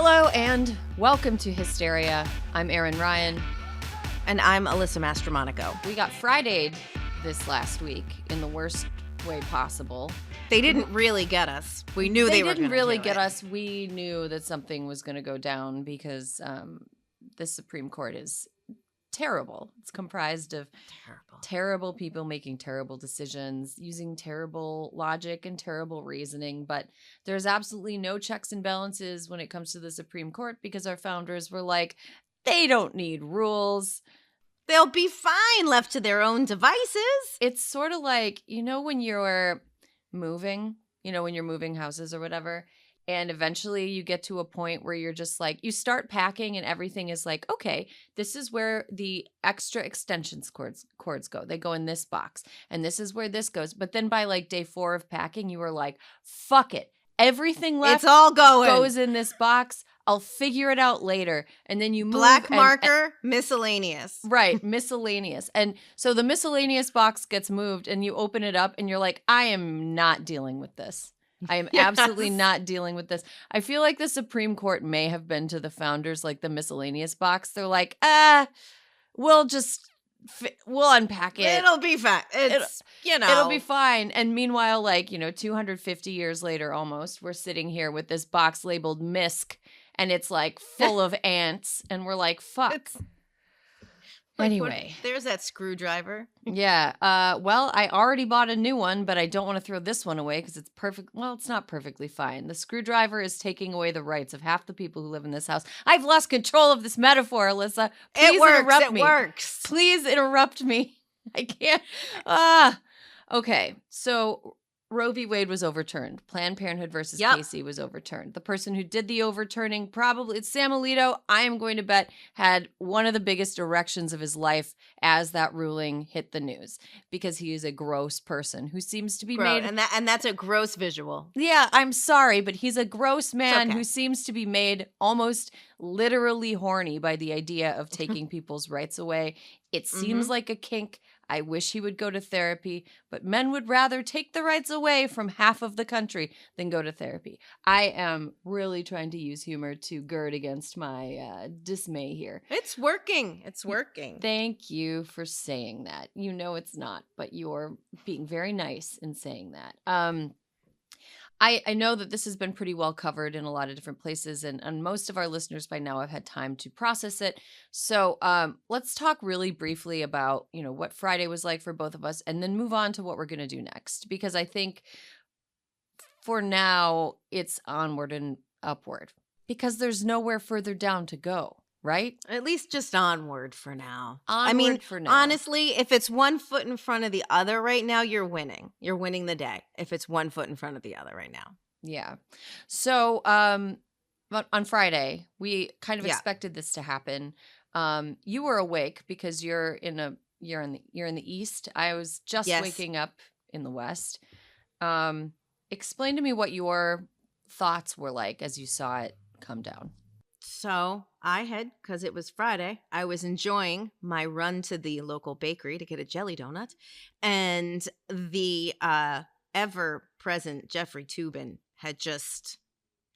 Hello and welcome to Hysteria. I'm Erin Ryan. And I'm Alyssa Mastromonaco. We got Friday'd this last week in the worst way possible. They didn't really get us. We knew they were going to didn't really get us. We knew that something was going to go down because the Supreme Court is terrible. It's comprised of terrible people making terrible decisions, using terrible logic and terrible reasoning. But there's absolutely no checks and balances when it comes to the Supreme Court because our founders were like, they don't need rules. They'll be fine left to their own devices. It's sort of like, when you're moving, when you're moving houses or whatever, and eventually you get to a point where you're just like, you start packing and everything is like, okay, this is where the extra extensions cords go. They go in this box and this is where this goes. But then by like day 4 of packing, you were like, fuck it. Everything left it's all goes in this box. I'll figure it out later. And then you move. Black marker, miscellaneous. Right, miscellaneous. And so the miscellaneous box gets moved and you open it up and you're like, I am not dealing with this. I am absolutely not dealing with this. I feel like the Supreme Court may have been to the founders like the miscellaneous box. They're like, we'll unpack it. It'll be fine. It'll be fine. And meanwhile, 250 years later almost, we're sitting here with this box labeled MISC and it's like full of ants and we're like, fuck. Anyway. There's that screwdriver. Yeah. Well, I already bought a new one, but I don't want to throw this one away because it's perfect. Well, it's not perfectly fine. The screwdriver is taking away the rights of half the people who live in this house. I've lost control of this metaphor, Alyssa. Please interrupt me. It works. Please interrupt me. I can't. Okay. So Roe v. Wade was overturned. Planned Parenthood versus Casey was overturned. The person who did the overturning, probably it's Sam Alito, I am going to bet, had one of the biggest erections of his life as that ruling hit the news because he is a gross person who seems to be made. And that's a gross visual. Yeah, I'm sorry, but he's a gross man who seems to be made almost literally horny by the idea of taking people's rights away. It seems like a kink. I wish he would go to therapy, but men would rather take the rights away from half of the country than go to therapy. I am really trying to use humor to gird against my dismay here. It's working. It's working. Thank you for saying that. You know it's not, but you're being very nice in saying that. I know that this has been pretty well covered in a lot of different places, and most of our listeners by now have had time to process it. So let's talk really briefly about, what Friday was like for both of us, and then move on to what we're going to do next. Because I think for now, it's onward and upward. Because there's nowhere further down to go. Right? At least just onward for now. For now. Honestly, if it's one foot in front of the other right now, you're winning. You're winning the day if it's one foot in front of the other right now. Yeah. So on Friday, we kind of expected this to happen. You were awake because you're in the East. I was just waking up in the West. Explain to me what your thoughts were like as you saw it come down. So because it was Friday, I was enjoying my run to the local bakery to get a jelly donut. And the ever-present Jeffrey Toobin had just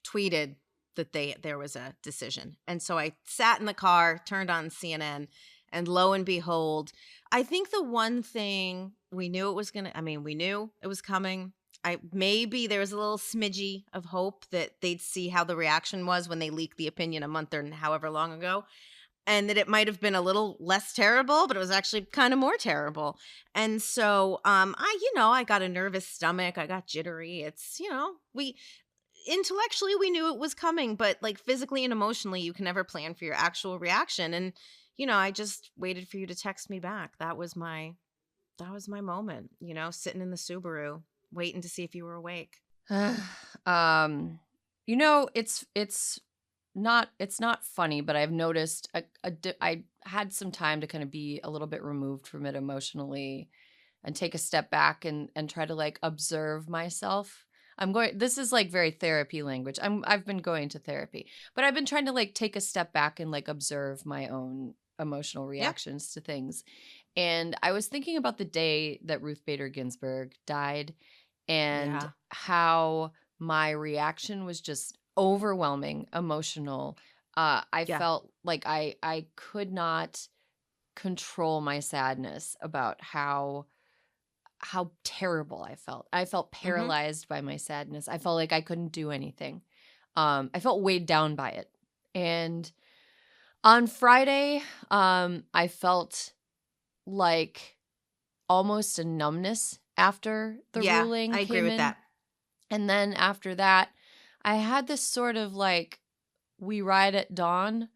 tweeted that there was a decision. And so I sat in the car, turned on CNN, and lo and behold, I think the one thing we knew we knew it was coming. Maybe there was a little smidgy of hope that they'd see how the reaction was when they leaked the opinion a month or however long ago, and that it might have been a little less terrible, but it was actually kind of more terrible. And so, I got a nervous stomach. I got jittery. It's, intellectually we knew it was coming, but like physically and emotionally, you can never plan for your actual reaction. And, I just waited for you to text me back. That was my moment, sitting in the Subaru, waiting to see if you were awake. It's not funny, but I've noticed I had some time to kind of be a little bit removed from it emotionally and take a step back and try to observe myself. This is very therapy language. I've been going to therapy, but I've been trying to take a step back and observe my own emotional reactions to things. And I was thinking about the day that Ruth Bader Ginsburg died and how my reaction was just overwhelming, emotional. I Yeah. felt like I could not control my sadness about how terrible I felt. I felt Mm-hmm. paralyzed by my sadness. I felt like I couldn't do anything. I felt weighed down by it. And on Friday, I felt like almost a numbness after the Yeah, ruling I agree came with in. that. And then after that, I had this sort of like we ride at dawn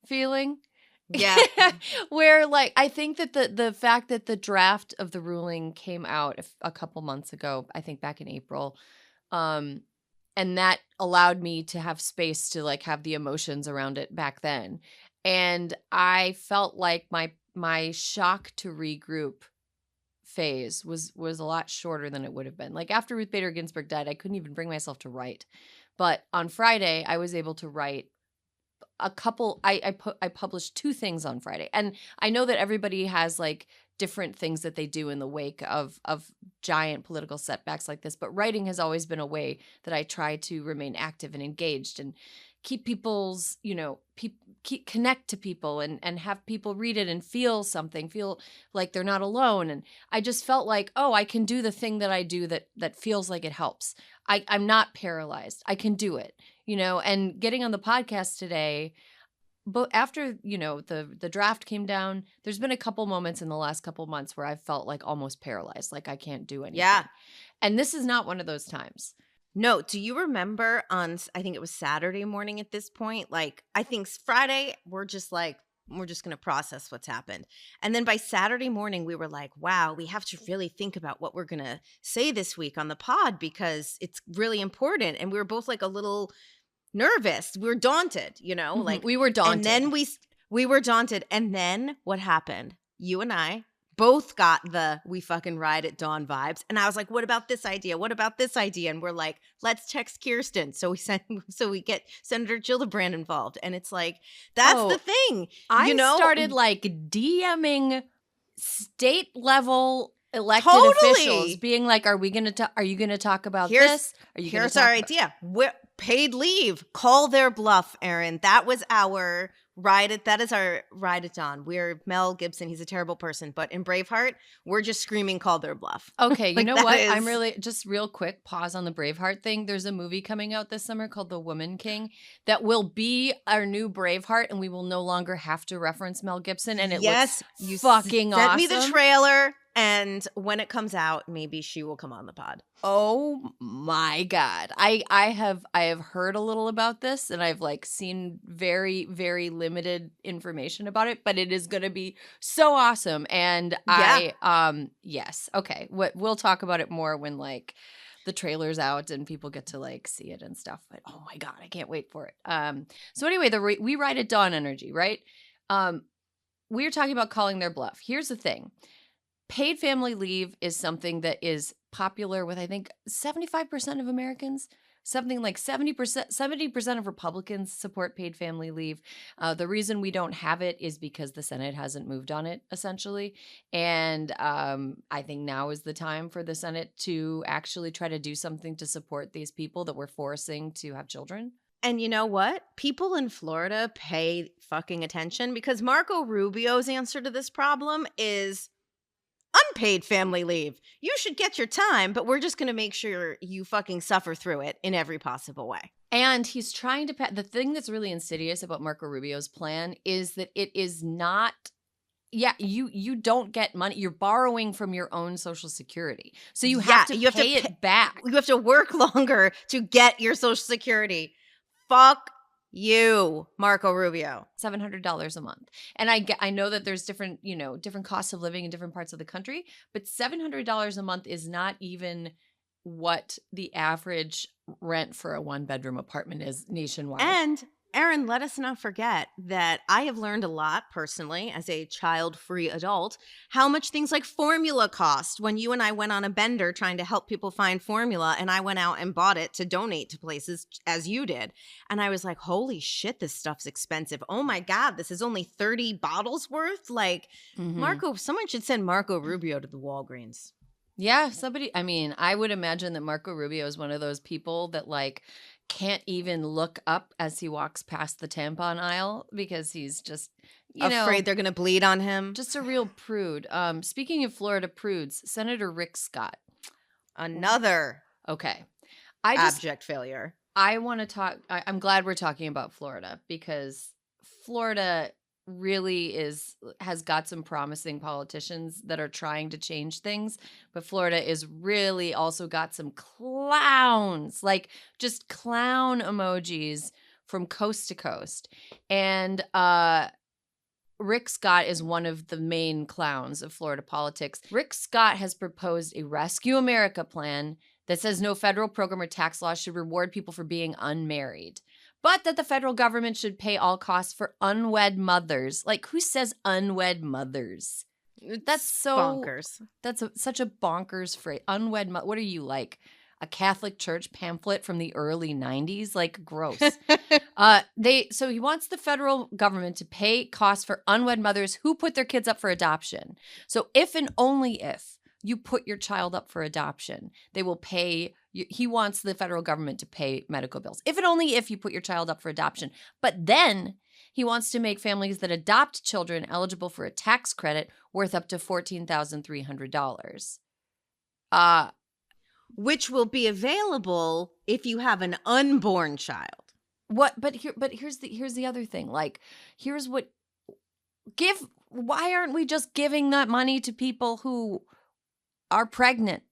feeling. Yeah. Where like I think that the fact that the draft of the ruling came out a couple months ago, I think back in April, um and that allowed me to have space to like have the emotions around it back then. And I felt like my shock to regroup phase was a lot shorter than it would have been. Like after Ruth Bader Ginsburg died, I couldn't even bring myself to write. But on Friday, I was able to write a couple. I published 2 things on Friday. And I know that everybody has like different things that they do in the wake of giant political setbacks like this, but writing has always been a way that I try to remain active and engaged and keep people's, keep connect to people and have people read it and feel something, feel like they're not alone. And I just felt like, oh, I can do the thing that I do that feels like it helps. I'm not paralyzed. I can do it, and getting on the podcast today. But after, the draft came down, there's been a couple moments in the last couple months where I felt like almost paralyzed, like I can't do anything. Yeah. And this is not one of those times. No, do you remember I think it was Saturday morning at this point? Like, I think Friday, we're just going to process what's happened. And then by Saturday morning, we were like, wow, we have to really think about what we're going to say this week on the pod because it's really important. And we were both like a little nervous. We were daunted, like we were daunted. And then we were daunted. And then what happened? You and I both got the we fucking ride at dawn vibes. And I was like, what about this idea? What about this idea? And we're like, let's text Kirsten. So we get Senator Gillibrand involved. And it's like, that's the thing. I started like DMing state level elected officials being like, are you going to talk about this? Here's our idea. Paid leave. Call their bluff, Erin. That is our ride at dawn. We're Mel Gibson. He's a terrible person, but in Braveheart, we're just screaming, call their bluff. Okay, you know what? I'm really just real quick pause on the Braveheart thing. There's a movie coming out this summer called The Woman King that will be our new Braveheart, and we will no longer have to reference Mel Gibson. And it looks fucking awesome. Sent me the trailer. And when it comes out, maybe she will come on the pod. Oh my God. I have heard a little about this and I've like seen very, very limited information about it, but it is going to be so awesome. And yes. Okay. We'll talk about it more when like the trailer's out and people get to like see it and stuff. But oh my God, I can't wait for it. So anyway, we ride at dawn energy, right? We're talking about calling their bluff. Here's the thing. Paid family leave is something that is popular with, I think, 75% of Americans. Something like 70% of Republicans support paid family leave. The reason we don't have it is because the Senate hasn't moved on it, essentially. And I think now is the time for the Senate to actually try to do something to support these people that we're forcing to have children. And you know what? People in Florida pay fucking attention because Marco Rubio's answer to this problem is unpaid family leave. You should get your time, but we're just going to make sure you fucking suffer through it in every possible way. And he's trying to the thing that's really insidious about Marco Rubio's plan is that it is not you don't get money. You're borrowing from your own Social Security. So you have to pay it back. You have to work longer to get your Social Security. Fuck you, Marco Rubio. $700 a month. And I know that there's different costs of living in different parts of the country, but $700 a month is not even what the average rent for a 1-bedroom apartment is nationwide. And Erin, let us not forget that I have learned a lot personally as a child-free adult, how much things like formula cost when you and I went on a bender trying to help people find formula and I went out and bought it to donate to places as you did. And I was like, holy shit, this stuff's expensive. Oh my God, this is only 30 bottles worth? Like, someone should send Marco Rubio to the Walgreens. Yeah, I would imagine that Marco Rubio is one of those people that like can't even look up as he walks past the tampon aisle because he's just, Afraid they're going to bleed on him. just a real prude. Speaking of Florida prudes, Senator Rick Scott. Another Okay. abject failure. I want to talk. I'm glad we're talking about Florida because Florida really has got some promising politicians that are trying to change things, but Florida is really also got some clowns, like just clown emojis from coast to coast. And Rick Scott is one of the main clowns of Florida politics. Rick Scott has proposed a Rescue America plan that says no federal program or tax law should reward people for being unmarried, but that the federal government should pay all costs for unwed mothers. Like, who says unwed mothers? That's so bonkers. That's such a bonkers phrase. Unwed mother. What are you, like a Catholic Church pamphlet from the early 90s? Like, gross. So he wants the federal government to pay costs for unwed mothers who put their kids up for adoption. So if and only if you put your child up for adoption, they will pay. He wants the federal government to pay medical bills. If and only if you put your child up for adoption. But then he wants to make families that adopt children eligible for a tax credit worth up to $14,300. Which will be available if you have an unborn child. But here's the other thing. Like, here's what why aren't we just giving that money to people who are pregnant?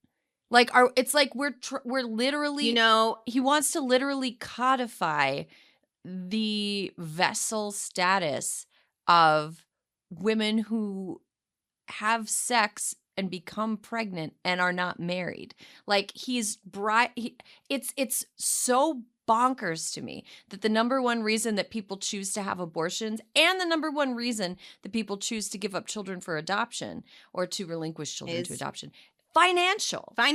Like, it's like we're literally, he wants to literally codify the vessel status of women who have sex and become pregnant and are not married. Like, it's so bonkers to me that the number one reason that people choose to have abortions and the number one reason that people choose to give up children for adoption or to relinquish children to adoption, financial. I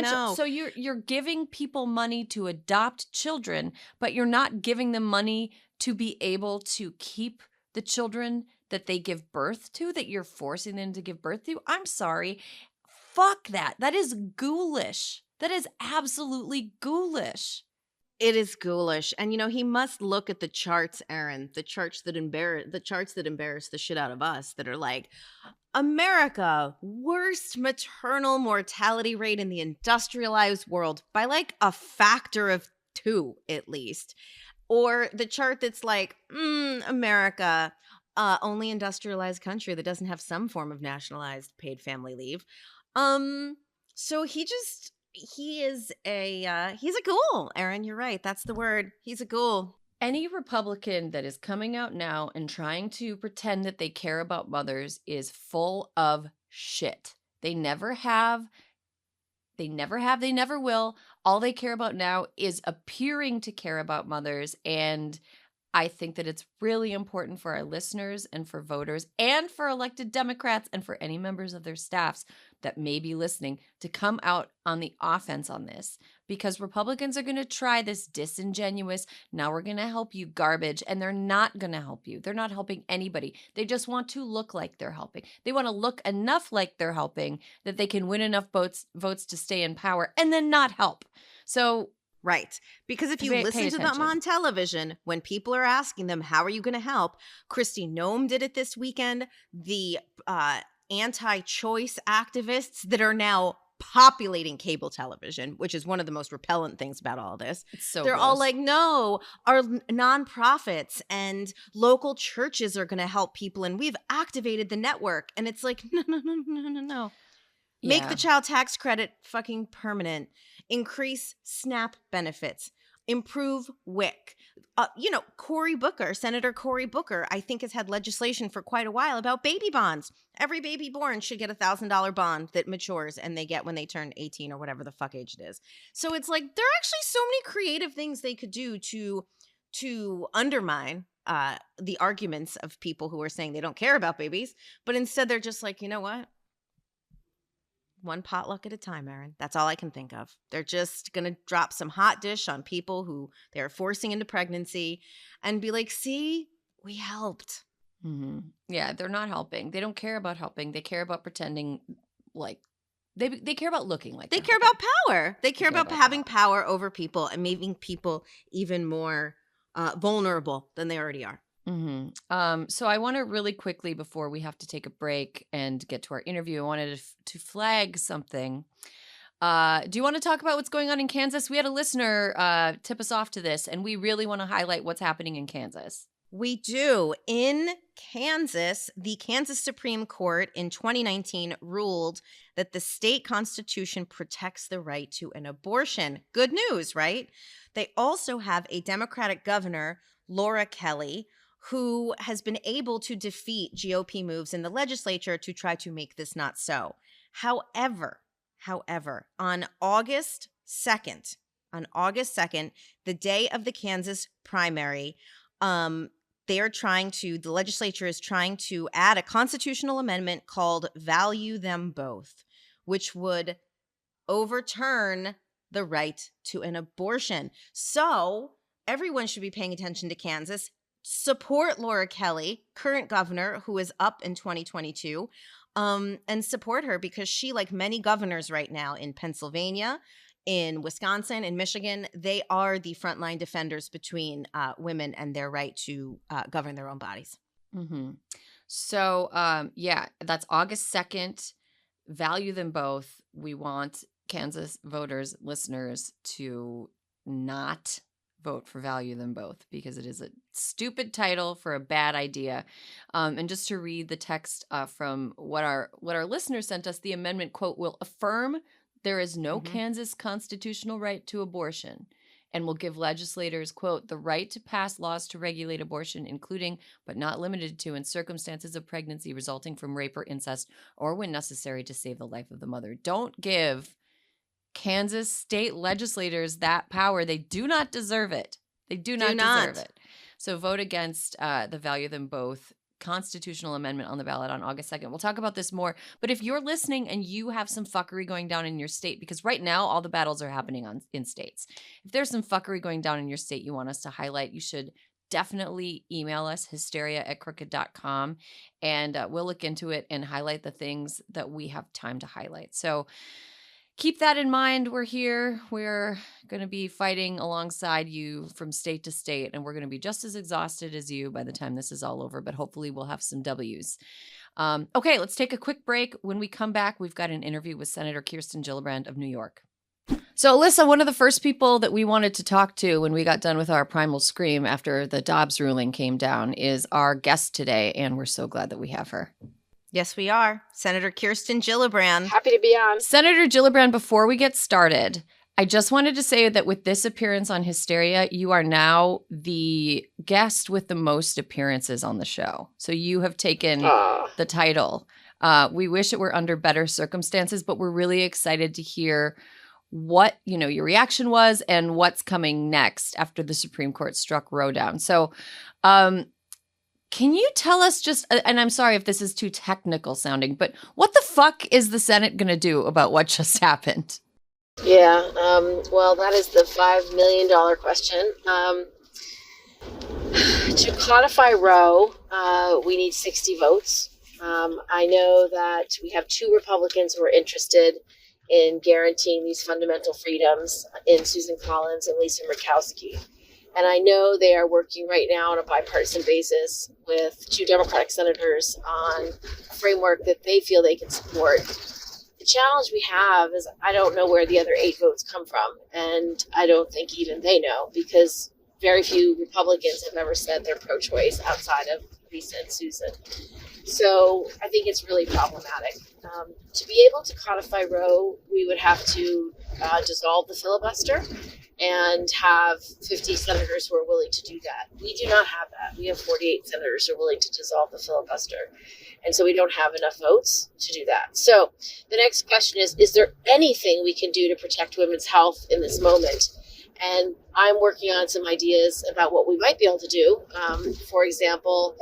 know. So you're giving people money to adopt children, but you're not giving them money to be able to keep the children that they give birth to, that you're forcing them to give birth to. I'm sorry. Fuck that. That is ghoulish. That is absolutely ghoulish. It is ghoulish. And he must look at the charts, Erin, the charts that embarrass the shit out of us, that are like, America, worst maternal mortality rate in the industrialized world by like a factor of 2 at least. Or the chart that's like, America, only industrialized country that doesn't have some form of nationalized paid family leave. So he's a ghoul, Erin. You're right. That's the word. He's a ghoul. Any Republican that is coming out now and trying to pretend that they care about mothers is full of shit. They never have. They never will. All they care about now is appearing to care about mothers. And I think that it's really important for our listeners and for voters and for elected Democrats and for any members of their staffs that may be listening to come out on the offense on this, because Republicans are going to try this disingenuous, now we're going to help you garbage, and they're not going to help you. They're not helping anybody. They just want to look like they're helping. They want to look enough like they're helping that they can win enough votes to stay in power and then not help. So right. Because if you listen to them on television, when people are asking them, how are you going to help? Kristi Noem did it this weekend. The anti-choice activists that are now populating cable television, which is one of the most repellent things about all this. They're all like, no, our nonprofits and local churches are going to help people, and we've activated the network. And it's like, no. Yeah. Make the child tax credit fucking permanent. Increase SNAP benefits. Improve WIC. Senator Cory Booker, I think, has had legislation for quite a while about baby bonds. Every baby born should get $1,000 bond that matures and they get when they turn 18 or whatever the fuck age it is. So it's like, there are actually so many creative things they could do to undermine the arguments of people who are saying they don't care about babies. But instead they're just like, you know what? One potluck at a time, Erin. That's all I can think of. They're just going to drop some hot dish on people who they're forcing into pregnancy and be like, see, we helped. Mm-hmm. Yeah, they're not helping. They don't care about helping. They care about pretending like They care about looking like They they're care hoping. about power. They care about having power over people and making people even more vulnerable than they already are. So I want to really quickly, before we have to take a break and get to our interview, I wanted to flag something. Do you want to talk about what's going on in Kansas? We had a listener tip us off to this, and we really want to highlight what's happening in Kansas. We do. In Kansas, the Kansas Supreme Court in 2019 ruled that the state constitution protects the right to an abortion. Good news, right? They also have a Democratic governor, Laura Kelly, who has been able to defeat GOP moves in the legislature to try to make this not so. However, on August 2nd, the day of the Kansas primary, the legislature is trying to add a constitutional amendment called Value Them Both, which would overturn the right to an abortion. So everyone should be paying attention to Kansas. Support Laura Kelly, current governor, who is up in 2022, and support her because she, like many governors right now in Pennsylvania, in Wisconsin, in Michigan, they are the frontline defenders between women and their right to govern their own bodies. So, that's August 2nd. Value them both. We want Kansas voters, listeners, to not vote for Value Them Both because it is a stupid title for a bad idea. And just to read the text from what our listener sent us, the amendment, quote, will affirm there is no Kansas constitutional right to abortion and will give legislators, quote, the right to pass laws to regulate abortion, including but not limited to in circumstances of pregnancy resulting from rape or incest or when necessary to save the life of the mother. Don't give Kansas state legislators that power. They do not deserve it. They do not deserve it. So vote against the Value Them Both constitutional amendment on the ballot on August 2nd. We'll talk about this more. But if you're listening and you have some fuckery going down in your state, because right now all the battles are happening in states. If there's some fuckery going down in your state you want us to highlight, you should definitely email us, hysteria@crooked.com, and we'll look into it and highlight the things that we have time to highlight. So keep that in mind. We're here. We're going to be fighting alongside you from state to state, and we're going to be just as exhausted as you by the time this is all over, but hopefully we'll have some W's. Okay, let's take a quick break. When we come back, we've got an interview with Senator Kirsten Gillibrand of New York. So, Alyssa, one of the first people that we wanted to talk to when we got done with our primal scream after the Dobbs ruling came down is our guest today, and we're so glad that we have her. Yes, we are. Senator Kirsten Gillibrand. Happy to be on. Senator Gillibrand, before we get started, I just wanted to say that with this appearance on Hysteria, you are now the guest with the most appearances on the show. So you have taken the title. We wish it were under better circumstances, but we're really excited to hear what, your reaction was and what's coming next after the Supreme Court struck Roe down. So, can you tell us just, and I'm sorry if this is too technical sounding, but what the fuck is the Senate going to do about what just happened? Yeah, well, that is the $5 million question. To codify Roe, we need 60 votes. I know that we have 2 Republicans who are interested in guaranteeing these fundamental freedoms in Susan Collins and Lisa Murkowski. And I know they are working right now on a bipartisan basis with 2 Democratic senators on a framework that they feel they can support. The challenge we have is I don't know where the other 8 votes come from. And I don't think even they know because very few Republicans have ever said they're pro-choice outside of Lisa and Susan. So I think it's really problematic. To be able to codify Roe, we would have to dissolve the filibuster and have 50 senators who are willing to do that. We do not have that. We have 48 senators who are willing to dissolve the filibuster. And so we don't have enough votes to do that. So the next question is there anything we can do to protect women's health in this moment? And I'm working on some ideas about what we might be able to do. For example,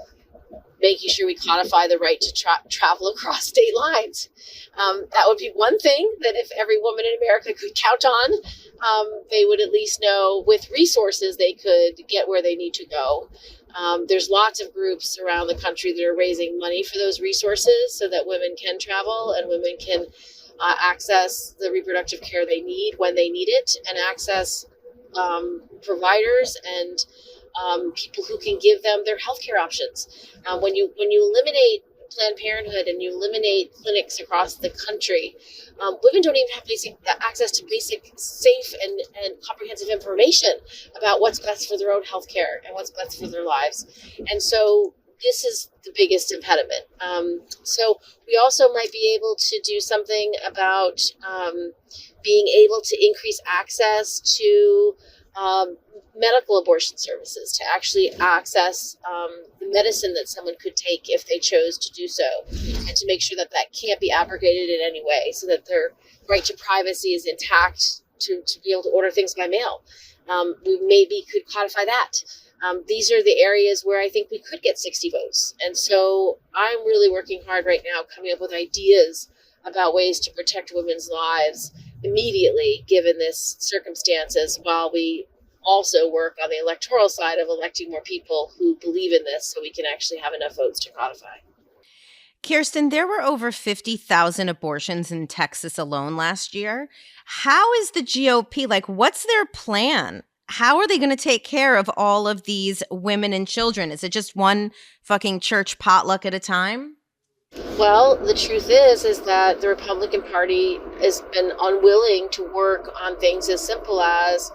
making sure we codify the right to travel across state lines. That would be one thing that if every woman in America could count on, they would at least know with resources they could get where they need to go. There's lots of groups around the country that are raising money for those resources so that women can travel and women can access the reproductive care they need when they need it, and access providers and people who can give them their healthcare options. When you eliminate Planned Parenthood and you eliminate clinics across the country, women don't even have basic access to basic, safe, and comprehensive information about what's best for their own healthcare and what's best for their lives. And so this is the biggest impediment. So we also might be able to do something about being able to increase access to medical abortion services, to actually access the medicine that someone could take if they chose to do so, and to make sure that that can't be abrogated in any way, so that their right to privacy is intact to be able to order things by mail. We maybe could codify that. These are the areas where I think we could get 60 votes. And so I'm really working hard right now, coming up with ideas about ways to protect women's lives immediately, given this circumstances, while we also work on the electoral side of electing more people who believe in this, so we can actually have enough votes to codify. Kirsten, there were over 50,000 abortions in Texas alone last year. How is the GOP, what's their plan? How are they going to take care of all of these women and children? Is it just one fucking church potluck at a time? Well, the truth is that the Republican Party has been unwilling to work on things as simple as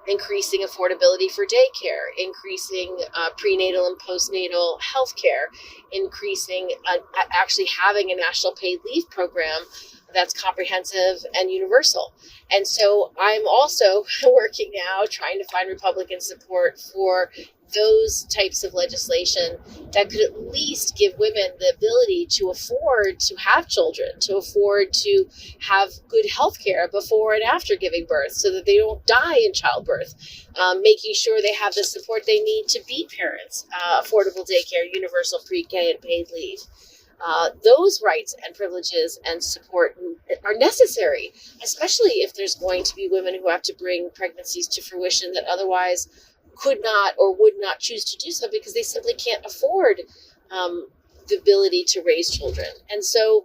increasing affordability for daycare, increasing prenatal and postnatal health care, increasing actually having a national paid leave program that's comprehensive and universal. And so I'm also working now trying to find Republican support for those types of legislation that could at least give women the ability to afford to have children, to afford to have good health care before and after giving birth, so that they don't die in childbirth, making sure they have the support they need to be parents, affordable daycare, universal pre-K and paid leave. Those rights and privileges and support are necessary, especially if there's going to be women who have to bring pregnancies to fruition that otherwise could not or would not choose to do so because they simply can't afford the ability to raise children. And so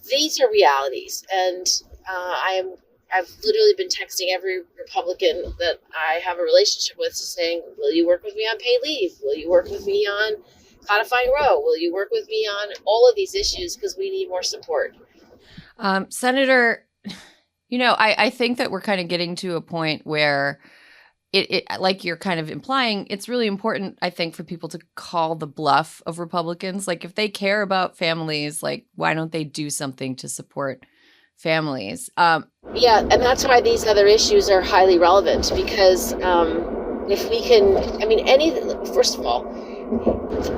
these are realities. And I've literally been texting every Republican that I have a relationship with, saying, will you work with me on paid leave? Will you work with me on codifying Roe? Will you work with me on all of these issues? Because we need more support. Senator, I think that we're kind of getting to a point where it like you're kind of implying, it's really important, I think, for people to call the bluff of Republicans. Like, if they care about families, why don't they do something to support families? Yeah, and that's why these other issues are highly relevant, because if we can, first of all,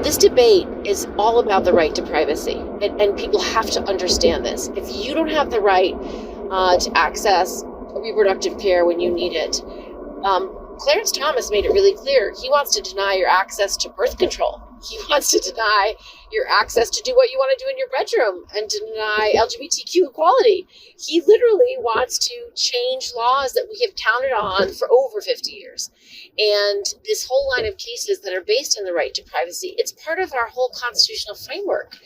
this debate is all about the right to privacy, and people have to understand this. If you don't have the right to access reproductive care when you need it, Clarence Thomas made it really clear. He wants to deny your access to birth control. He wants to deny your access to do what you want to do in your bedroom and to deny LGBTQ equality. He literally wants to change laws that we have counted on for over 50 years. And this whole line of cases that are based on the right to privacy, it's part of our whole constitutional framework.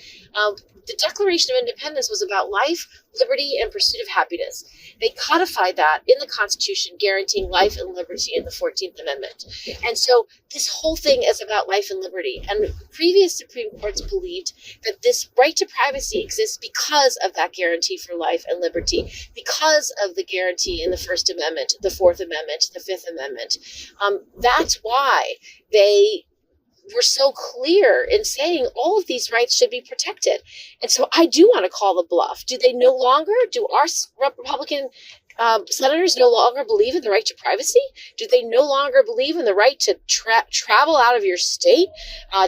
The Declaration of Independence was about life, liberty, and pursuit of happiness. They codified that in the Constitution, guaranteeing life and liberty in the 14th Amendment. And so this whole thing is about life and liberty. And previous Supreme Courts believed that this right to privacy exists because of that guarantee for life and liberty, because of the guarantee in the First Amendment, the Fourth Amendment, the Fifth Amendment. That's why they were so clear in saying all of these rights should be protected. And so I do want to call the bluff. Do our Republican senators no longer believe in the right to privacy? Do they no longer believe in the right to travel out of your state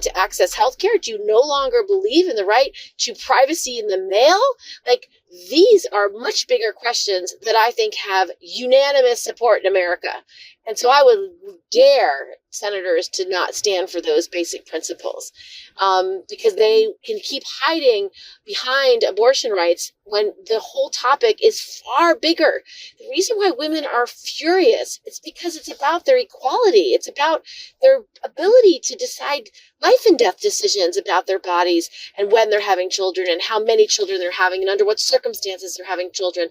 to access healthcare? Do you no longer believe in the right to privacy in the mail? These are much bigger questions that I think have unanimous support in America. And so I would dare senators to not stand for those basic principles, because they can keep hiding behind abortion rights when the whole topic is far bigger. The reason why women are furious is because it's about their equality. It's about their ability to decide life and death decisions about their bodies and when they're having children and how many children they're having and under what circumstances they're having children.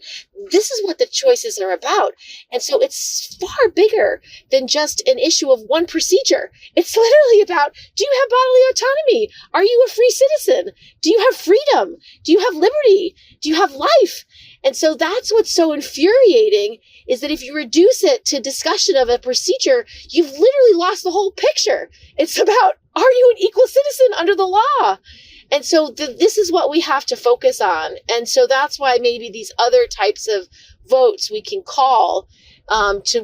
This is what the choices are about. And so it's far bigger than just an issue of one procedure. It's literally about, do you have bodily autonomy? Are you a free citizen? Do you have freedom? Do you have liberty? Do you have life? And so that's what's so infuriating, is that if you reduce it to discussion of a procedure, you've literally lost the whole picture. It's about, are you an equal citizen under the law? And so this is what we have to focus on. And so that's why maybe these other types of votes we can call, not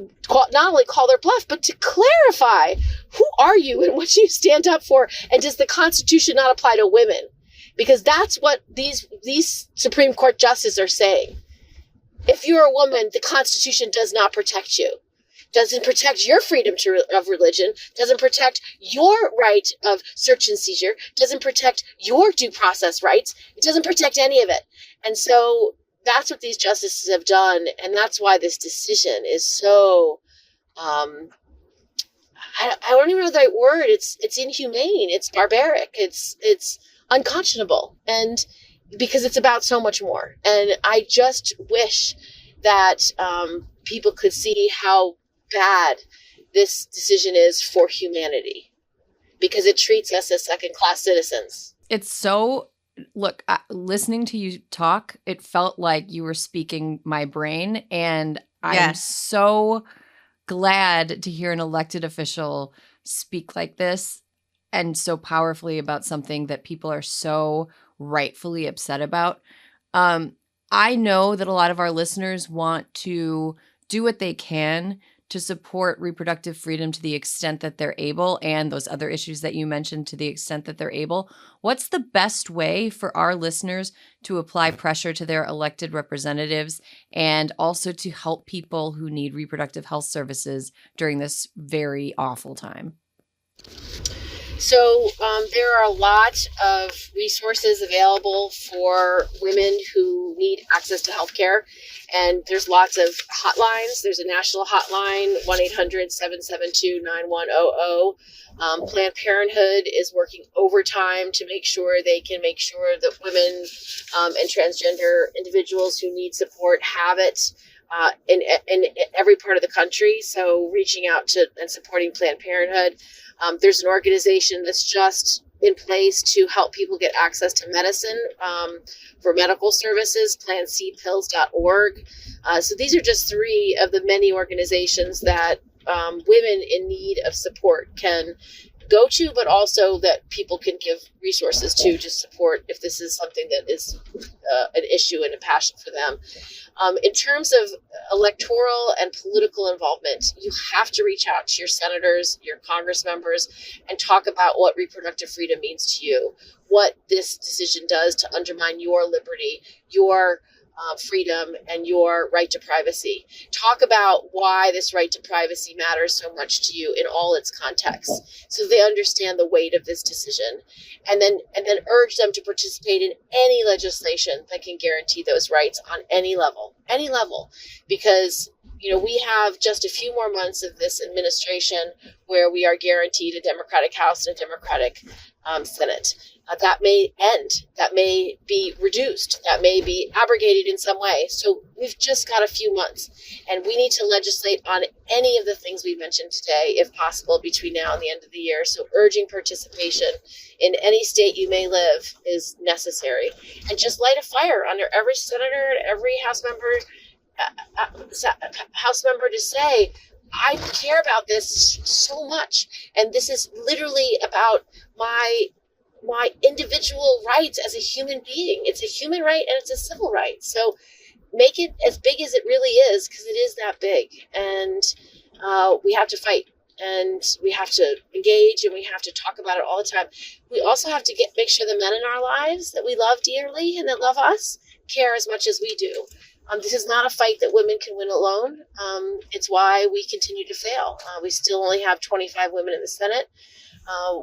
only call their bluff, but to clarify, who are you and what do you stand up for? And does the Constitution not apply to women? Because that's what these Supreme Court justices are saying. If you're a woman, the Constitution does not protect you. Doesn't protect your freedom of religion, doesn't protect your right of search and seizure, doesn't protect your due process rights. It doesn't protect any of it. And so that's what these justices have done. And that's why this decision is so, I don't even know the right word. It's inhumane. It's barbaric. It's unconscionable. And because it's about so much more. And I just wish that people could see how bad this decision is for humanity, because it treats us as second-class citizens. It's so, look, listening to you talk, it felt like you were speaking my brain, and I'm so glad to hear an elected official speak like this and so powerfully about something that people are so rightfully upset about. I know that a lot of our listeners want to do what they can to support reproductive freedom to the extent that they're able, and those other issues that you mentioned to the extent that they're able. What's the best way for our listeners to apply pressure to their elected representatives and also to help people who need reproductive health services during this very awful time? So there are a lot of resources available for women who need access to healthcare. And there's lots of hotlines. There's a national hotline, 1-800-772-9100. Planned Parenthood is working overtime to make sure they can make sure that women and transgender individuals who need support have it in every part of the country. So reaching out to and supporting Planned Parenthood. There's an organization that's just in place to help people get access to medicine for medical services, plancpills.org. So these are just three of the many organizations that women in need of support can go to, but also that people can give resources to support if this is something that is an issue and a passion for them. In terms of electoral and political involvement, you have to reach out to your senators, your Congress members, and talk about what reproductive freedom means to you, what this decision does to undermine your liberty, your freedom, and your right to privacy. Talk about why this right to privacy matters so much to you in all its contexts, so they understand the weight of this decision, and then urge them to participate in any legislation that can guarantee those rights on any level, because we have just a few more months of this administration where we are guaranteed a Democratic House and a Democratic Senate. That may end, that may be reduced, that may be abrogated in some way. So we've just got a few months, and we need to legislate on any of the things we mentioned today, if possible, between now and the end of the year. So urging participation in any state you may live is necessary. And just light a fire under every senator and every House member to say, I care about this so much, and this is literally about my individual rights as a human being. It's a human right and it's a civil right. So make it as big as it really is, because it is that big. And we have to fight, and we have to engage, and we have to talk about it all the time. We also have to make sure the men in our lives that we love dearly and that love us care as much as we do. This is not a fight that women can win alone. It's why we continue to fail. We still only have 25 women in the Senate.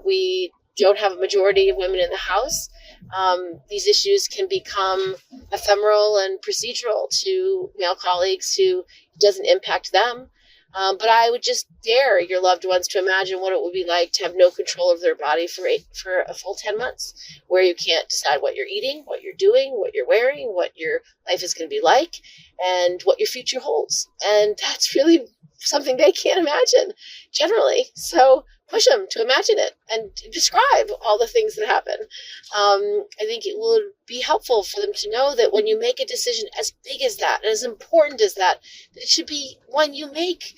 We don't have a majority of women in the House. These issues can become ephemeral and procedural to male colleagues who it doesn't impact them. But I would just dare your loved ones to imagine what it would be like to have no control of their body for a full 10 months, where you can't decide what you're eating, what you're doing, what you're wearing, what your life is going to be like, and what your future holds. And that's really something they can't imagine generally. So push them to imagine it and describe all the things that happen. I think it would be helpful for them to know that when you make a decision as big as that, and as important as that, that it should be one you make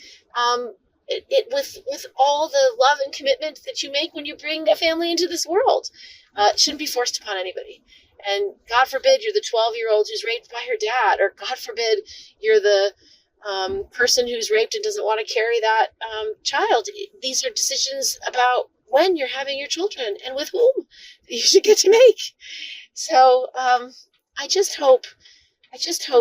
it with all the love and commitment that you make when you bring a family into this world. It shouldn't be forced upon anybody. And God forbid you're the 12-year-old who's raped by her dad, or God forbid you're the person who's raped and doesn't want to carry that child. These are decisions about when you're having your children and with whom you should get to make. So I just hope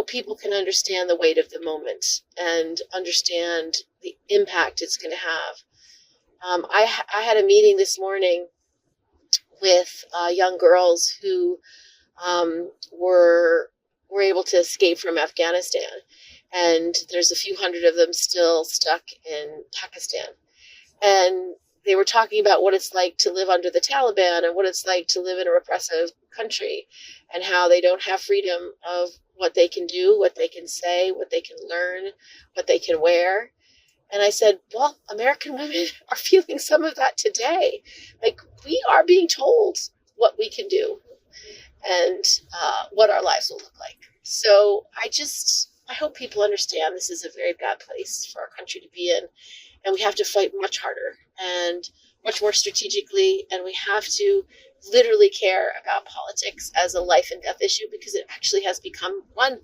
people can understand the weight of the moment and understand the impact it's going to have. I had a meeting this morning with young girls who were able to escape from Afghanistan. And there's a few hundred of them still stuck in Pakistan. And they were talking about what it's like to live under the Taliban and what it's like to live in a repressive country, and how they don't have freedom of what they can do, what they can say, what they can learn, what they can wear. And I said, well, American women are feeling some of that today. Like, we are being told what we can do and what our lives will look like. So I hope people understand this is a very bad place for our country to be in, and we have to fight much harder and much more strategically, and we have to literally care about politics as a life and death issue, because it actually has become one.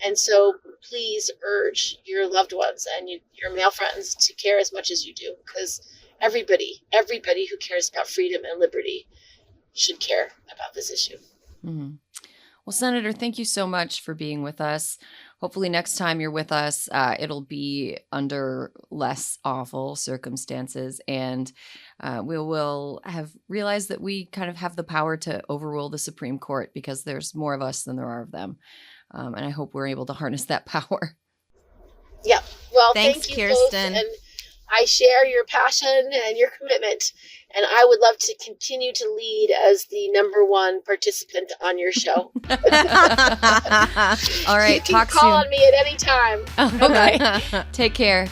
And so please urge your loved ones and your male friends to care as much as you do, because everybody who cares about freedom and liberty should care about this issue. Mm-hmm. Well, Senator, thank you so much for being with us. Hopefully next time you're with us, it'll be under less awful circumstances, and we will have realized that we kind of have the power to overrule the Supreme Court, because there's more of us than there are of them. And I hope we're able to harness that power. Yeah. Well, thanks, thank you, Kirsten. both, and I share your passion and your commitment, and I would love to continue to lead as the number one participant on your show. All right, you can call on me at any time. Okay. Take care.